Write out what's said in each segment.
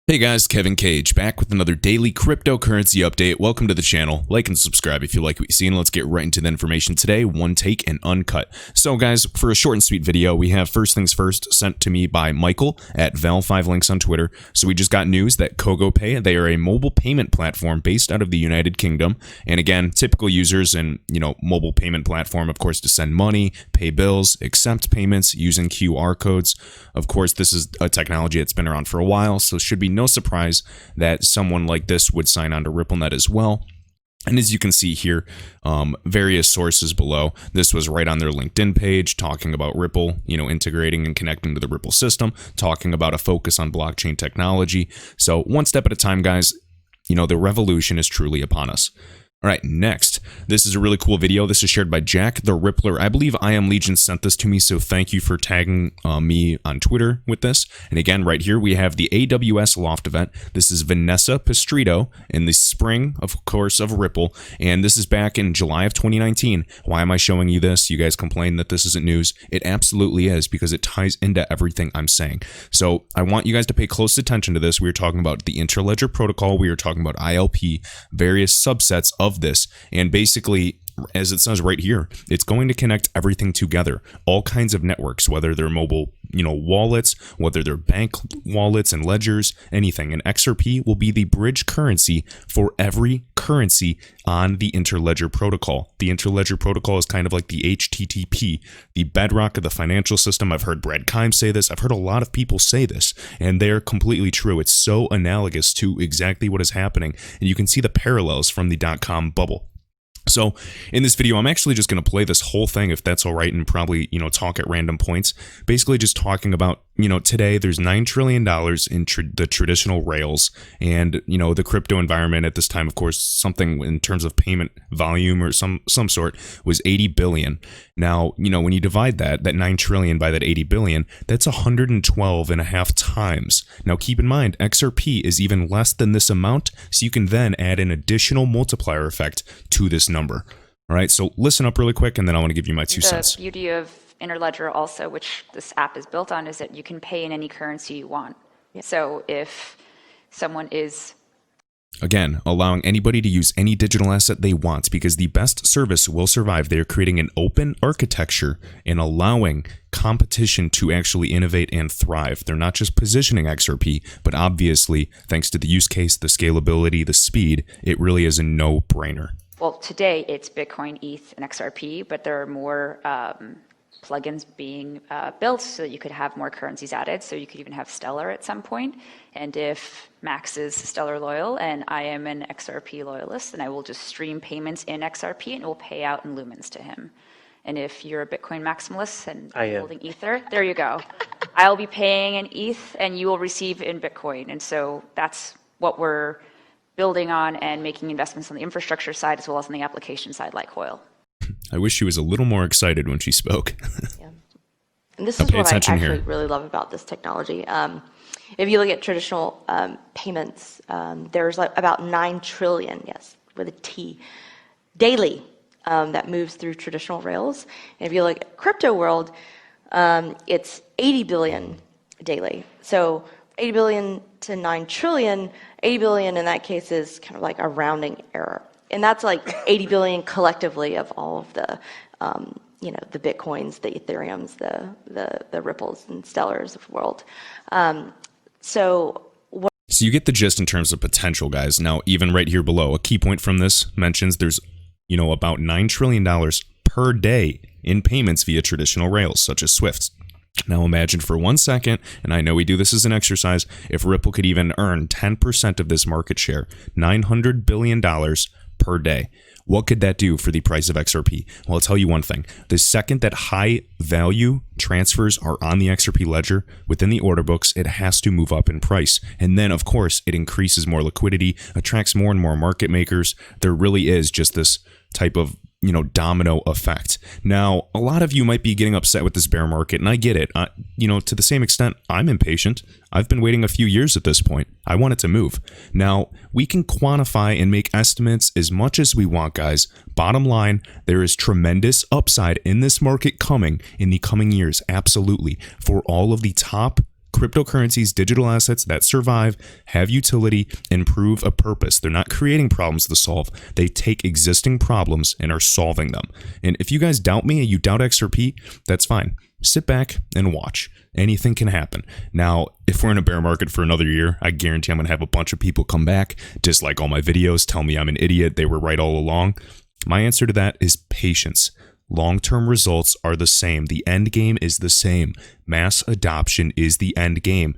Hey guys, Kevin Cage back with another daily cryptocurrency update. Welcome to the channel. Like and subscribe if you like what you see, and let's get right into the information today, one take and uncut. So guys, for a short and sweet video, we have first things first sent to me by Michael at Val5Links on Twitter. So we just got news that KogoPay, they are a mobile payment platform based out of the United Kingdom. And again, typical users and mobile payment platform, of course, to send money, pay bills, accept payments using QR codes. Of course, this is a technology that's been around for a while, so it should be no surprise that someone like this would sign on to RippleNet as well. And as you can see here, various sources below, this was right on their LinkedIn page talking about Ripple, integrating and connecting to the Ripple system, talking about a focus on blockchain technology. So one step at a time, guys, the revolution is truly upon us. All right, next, this is a really cool video. This is shared by Jack the Rippler. I believe I Am Legion sent this to me, so thank you for tagging me on Twitter with this. And again, right here, we have the AWS Loft event. This is Vanessa Pistrito in the spring, of course, of Ripple. And this is back in July of 2019. Why am I showing you this? You guys complain that this isn't news. It absolutely is, because it ties into everything I'm saying. So I want you guys to pay close attention to this. We were talking about the Interledger protocol. We were talking about ILP, various subsets of this, and basically, as it says right here, it's going to connect everything together, all kinds of networks, whether they're mobile wallets, whether they're bank wallets and ledgers, anything. And XRP will be the bridge currency for every currency on the Interledger protocol. The Interledger protocol is kind of like the HTTP, the bedrock of the financial system. I've heard Brad Kimes say this. I've heard a lot of people say this, and they're completely true. It's so analogous to exactly what is happening, and you can see the parallels from the .com bubble. So in this video, I'm actually just going to play this whole thing, if that's all right, and probably, talk at random points. Basically just talking about, today there's $9 trillion in the traditional rails, and, the crypto environment at this time, of course, something in terms of payment volume or some sort was 80 billion. Now, when you divide that 9 trillion by that 80 billion, that's 112 and a half times. Now, keep in mind, XRP is even less than this amount, so you can then add an additional multiplier effect to this number. All right, so listen up really quick, and then I want to give you my 2 cents. The beauty of Interledger also, which this app is built on, is that you can pay in any currency you want. Yeah. So if someone is... Again, allowing anybody to use any digital asset they want, because the best service will survive. They are creating an open architecture and allowing competition to actually innovate and thrive. They're not just positioning XRP, but obviously, thanks to the use case, the scalability, the speed, it really is a no-brainer. Well, today it's Bitcoin, ETH, and XRP, but there are more plugins being built so that you could have more currencies added. So you could even have Stellar at some point. And if Max is Stellar loyal and I am an XRP loyalist, then I will just stream payments in XRP and it will pay out in lumens to him. And if you're a Bitcoin maximalist and holding Ether, there you go. I'll be paying in ETH and you will receive in Bitcoin. And so that's what we're building on and making investments on the infrastructure side as well as on the application side, like Hoyle. I wish she was a little more excited when she spoke. Yeah. And this is what I actually really love about this technology. If you look at traditional payments, there's like about 9 trillion, yes, with a T, daily that moves through traditional rails. And if you look at crypto world, it's 80 billion daily. So 80 billion to 9 trillion, 80 billion in that case is kind of like a rounding error. And that's like 80 billion collectively of all of the, the Bitcoins, the Ethereums, the Ripples and Stellars of the world. So you get the gist in terms of potential, guys. Now, even right here below, a key point from this mentions there's, about $9 trillion per day in payments via traditional rails, such as Swift. Now imagine for 1 second, and I know we do this as an exercise, if Ripple could even earn 10% of this market share, $900 billion per day. What could that do for the price of XRP? Well, I'll tell you one thing. The second that high value transfers are on the XRP ledger within the order books, it has to move up in price. And then, of course, it increases more liquidity, attracts more and more market makers. There really is just this type of domino effect. Now, a lot of you might be getting upset with this bear market, and I get it. To the same extent, I'm impatient. I've been waiting a few years at this point. I want it to move. Now, we can quantify and make estimates as much as we want, guys. Bottom line, there is tremendous upside in this market coming in the coming years, absolutely, for all of the top Cryptocurrencies, digital assets that survive, have utility, and prove a purpose. They're not creating problems to solve. They take existing problems and are solving them. And if you guys doubt me and you doubt XRP, that's fine. Sit back and watch. Anything can happen. Now, if we're in a bear market for another year, I guarantee I'm going to have a bunch of people come back, dislike all my videos, tell me I'm an idiot, they were right all along. My answer to that is patience. Long-term results are the same. The end game is the same. Mass adoption is the end game.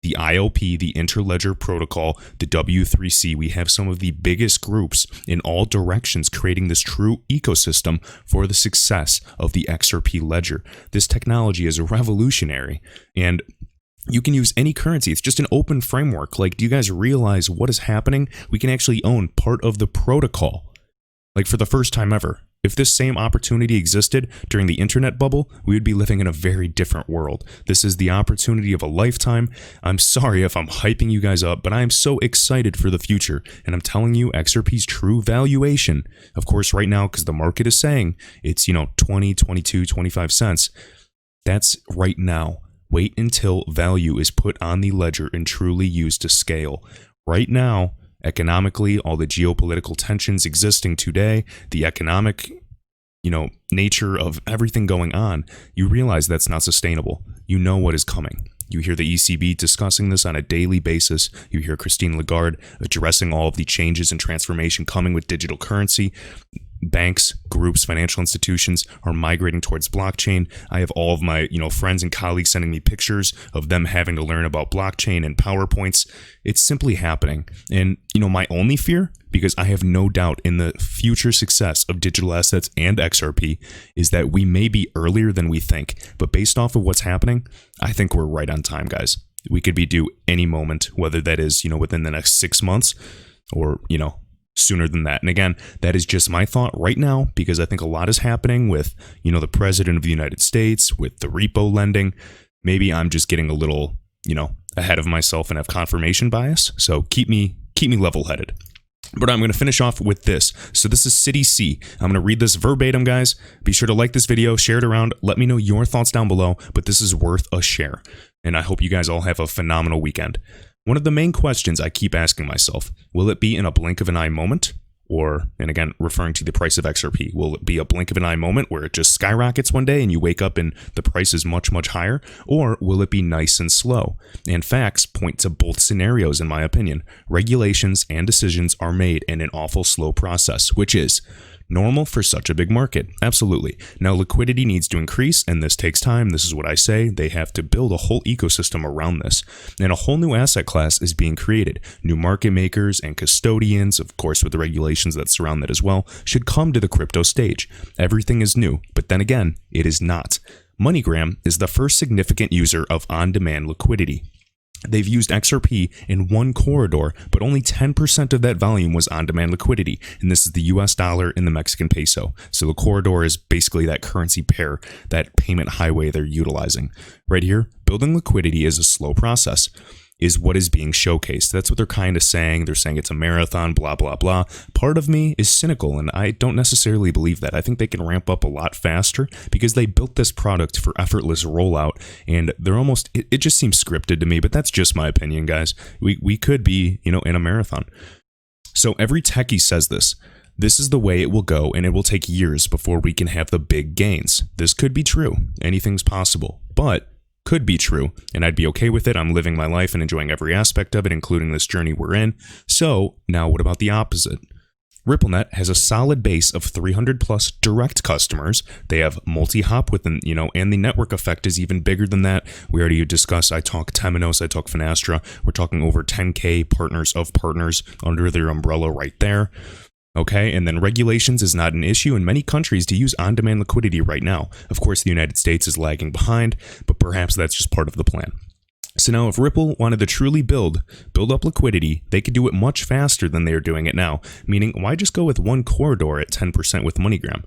The IOP, the Interledger Protocol, the W3C, we have some of the biggest groups in all directions creating this true ecosystem for the success of the XRP ledger. This technology is revolutionary, and you can use any currency. It's just an open framework. Like, do you guys realize what is happening? We can actually own part of the protocol. Like, for the first time ever. If this same opportunity existed during the internet bubble, we would be living in a very different world. This is the opportunity of a lifetime. I'm sorry if I'm hyping you guys up, but I'm so excited for the future. And I'm telling you, XRP's true valuation, of course, right now, because the market is saying it's, 20, 22, 25 cents. That's right now. Wait until value is put on the ledger and truly used to scale. Right now, economically, all the geopolitical tensions existing today, the economic, nature of everything going on, you realize that's not sustainable. You know what is coming. You hear the ECB discussing this on a daily basis. You hear Christine Lagarde addressing all of the changes and transformation coming with digital currency. Banks, groups, financial institutions are migrating towards blockchain. I have all of my, friends and colleagues sending me pictures of them having to learn about blockchain and PowerPoints. It's simply happening. And, my only fear, because I have no doubt in the future success of digital assets and XRP, is that we may be earlier than we think. But based off of what's happening, I think we're right on time, guys. We could be due any moment, whether that is, within the next 6 months or, sooner than that. And again, that is just my thought right now, because I think a lot is happening with, the president of the United States, with the repo lending. Maybe I'm just getting a little, ahead of myself and have confirmation bias. So keep me level-headed. But I'm going to finish off with this. So this is City C. I'm going to read this verbatim, guys. Be sure to like this video, share it around. Let me know your thoughts down below, but this is worth a share. And I hope you guys all have a phenomenal weekend. One of the main questions I keep asking myself, will it be in a blink of an eye moment? Or, and again, referring to the price of XRP, will it be a blink of an eye moment where it just skyrockets one day and you wake up and the price is much, much higher? Or will it be nice and slow? And facts point to both scenarios, in my opinion. Regulations and decisions are made in an awful slow process, which is normal for such a big market. Absolutely. Now, liquidity needs to increase, and this takes time. This is what I say. They have to build a whole ecosystem around this. And a whole new asset class is being created. New market makers and custodians, of course, with the regulations that surround that as well, should come to the crypto stage. Everything is new, but then again, it is not. MoneyGram is the first significant user of on-demand liquidity. They've used XRP in one corridor, but only 10% of that volume was on-demand liquidity, and this is the US dollar and the Mexican peso. So the corridor is basically that currency pair, that payment highway they're utilizing. Right here, building liquidity is a slow process, is what is being showcased. That's what they're kind of saying. They're saying it's a marathon, blah, blah, blah. Part of me is cynical, and I don't necessarily believe that. I think they can ramp up a lot faster because they built this product for effortless rollout, and they're almost, it just seems scripted to me, but that's just my opinion, guys. We could be, in a marathon. So every techie says this. This is the way it will go, and it will take years before we can have the big gains. This could be true. Anything's possible, but could be true, and I'd be okay with it. I'm living my life and enjoying every aspect of it, including this journey we're in. So now what about the opposite? RippleNet has a solid base of 300 plus direct customers. They have multi-hop within, and the network effect is even bigger than that. We already discussed, I talk Temenos, I talk Finastra. We're talking over 10K partners of partners under their umbrella right there. Okay, and then regulations is not an issue in many countries to use on-demand liquidity right now. Of course, the United States is lagging behind, but perhaps that's just part of the plan. So now if Ripple wanted to truly build up liquidity, they could do it much faster than they are doing it now. Meaning, why just go with one corridor at 10% with MoneyGram?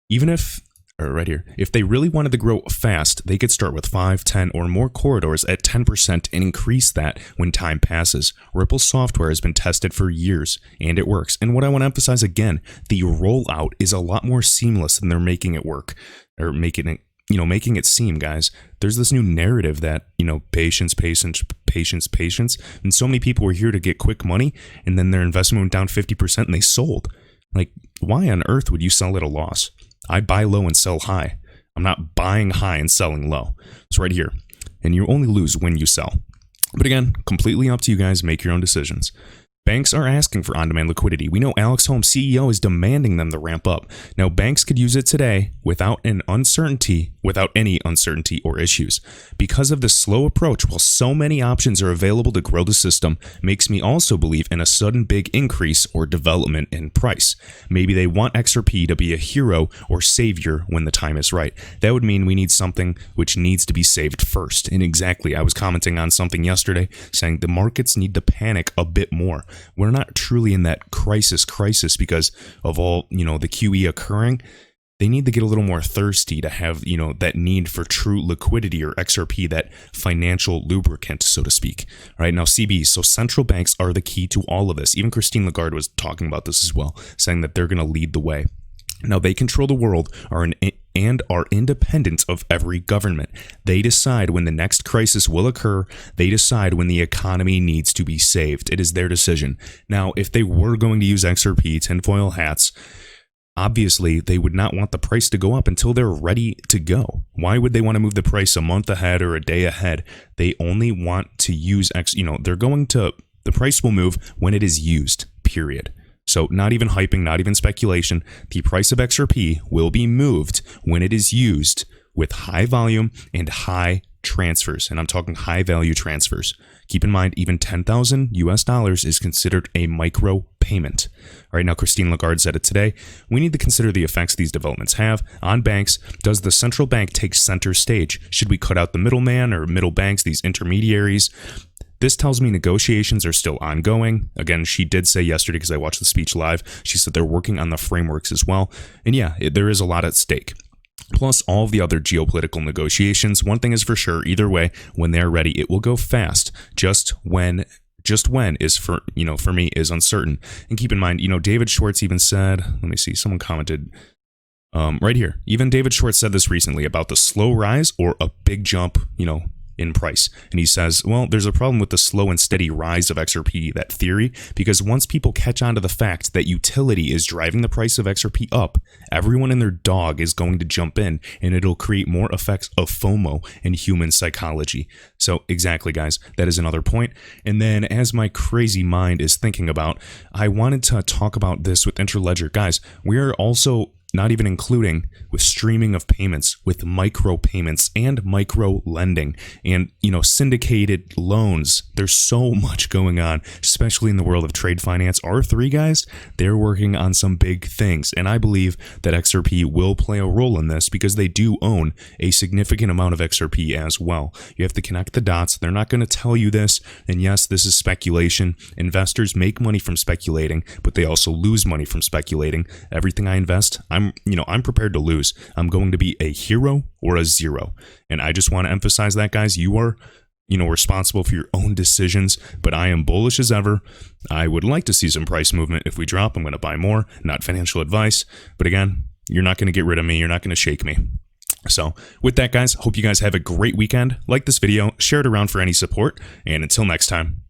Even if, right here, if they really wanted to grow fast, they could start with 5, 10, or more corridors at 10% and increase that when time passes. Ripple's software has been tested for years, and it works. And what I want to emphasize again, the rollout is a lot more seamless than they're making it work, or making it making it seem, guys, there's this new narrative that, patience, and so many people were here to get quick money, and then their investment went down 50% and they sold. Like, why on earth would you sell at a loss? I buy low and sell high. I'm not buying high and selling low. It's right here. And you only lose when you sell. But again, completely up to you guys. Make your own decisions. Banks are asking for on-demand liquidity. We know Alex Holmes, CEO, is demanding them to ramp up. Now, banks could use it today without any uncertainty or issues. Because of the slow approach, while so many options are available to grow the system, makes me also believe in a sudden big increase or development in price. Maybe they want XRP to be a hero or savior when the time is right. That would mean we need something which needs to be saved first. And exactly, I was commenting on something yesterday saying the markets need to panic a bit more. We're not truly in that crisis because of all, the QE occurring. They need to get a little more thirsty to have, that need for true liquidity, or XRP, that financial lubricant, so to speak. All right, now CBs, so central banks are the key to all of this. Even Christine Lagarde was talking about this as well, saying that they're going to lead the way. Now, they control the world and are independent of every government. They decide when the next crisis will occur. They decide when the economy needs to be saved. It is their decision. Now, if they were going to use XRP, tinfoil hats, obviously they would not want the price to go up until they're ready to go. Why would they want to move the price a month ahead or a day ahead? They only want to use the price will move when it is used, period. So not even hyping, not even speculation. The price of XRP will be moved when it is used with high volume and high transfers. And I'm talking high value transfers. Keep in mind, even $10,000 is considered a micro payment. All right, now Christine Lagarde said it today. We need to consider the effects these developments have on banks. Does the central bank take center stage? Should we cut out the middleman or middle banks, these intermediaries? This tells me negotiations are still ongoing. Again, she did say yesterday, because I watched the speech live, she said they're working on the frameworks as well. And yeah, there is a lot at stake. Plus all of the other geopolitical negotiations. One thing is for sure, either way, when they're ready, it will go fast. Just when is for me is uncertain. And keep in mind, David Schwartz even said, let me see, someone commented right here. Even David Schwartz said this recently about the slow rise or a big jump, in price. And he says, well, there's a problem with the slow and steady rise of XRP, that theory, because once people catch on to the fact that utility is driving the price of XRP up, everyone and their dog is going to jump in, and it'll create more effects of FOMO in human psychology. So exactly, guys, that is another point. And then as my crazy mind is thinking about, I wanted to talk about this with Interledger. Guys, we're also not even including with streaming of payments, with micro payments and micro lending and, syndicated loans. There's so much going on, especially in the world of trade finance. R3 guys, they're working on some big things. And I believe that XRP will play a role in this because they do own a significant amount of XRP as well. You have to connect the dots. They're not going to tell you this. And yes, this is speculation. Investors make money from speculating, but they also lose money from speculating. Everything I invest, I'm prepared to lose. I'm going to be a hero or a zero. And I just want to emphasize that, guys. You are, responsible for your own decisions, but I am bullish as ever. I would like to see some price movement. If we drop, I'm going to buy more. Not financial advice. But again, you're not going to get rid of me. You're not going to shake me. So with that, guys, hope you guys have a great weekend. Like this video, share it around for any support, and until next time.